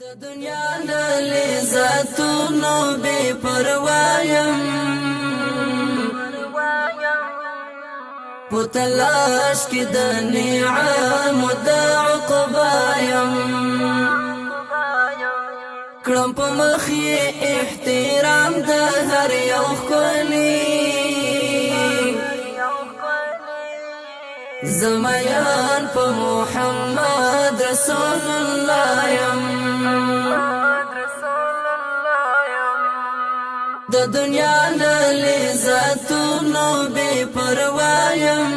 د دنیا له لذتونو بې پروا یم، په تلاش کې د نعمو د عقبا یم، کړم په مخ یې احترام د هر یو ښکلي، زمایان په محمد رسول الله یم. د دنیا له لذتونو بې پروا یم،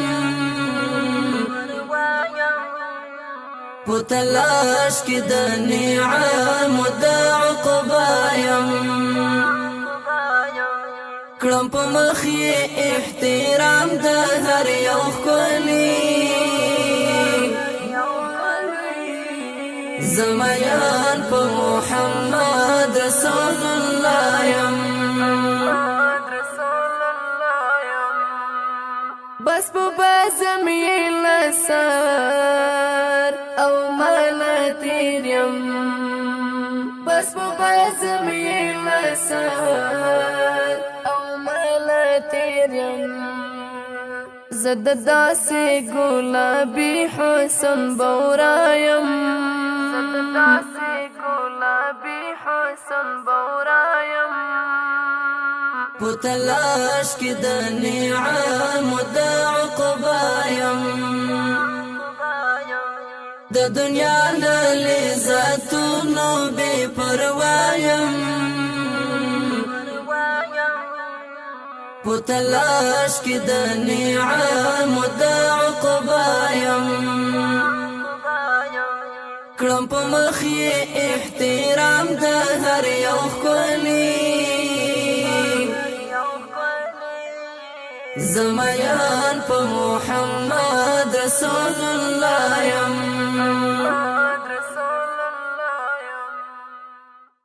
په تلاش کې د نعمو د عقبا یم، کړم په مخ یې احترام د هر یو ښکلي، زمایان په محمد رسول الله یم. بس په بازم یې لسر او مالا تیر یم، بس په بازم یې لسر او مالا تیر یم، زد داسې ګلابي حسن بورایم، زد داسې ګلابي حسن بورایم، په تلاش کې د نعمو د عقبا یم، د دنیا له لذتونو بې پروا یم، په تلاش کې د نعمو د عقبا یم، کړم په مخ یې احترام د هر یو ښکلي، زمایان په محمد رسول الله یم.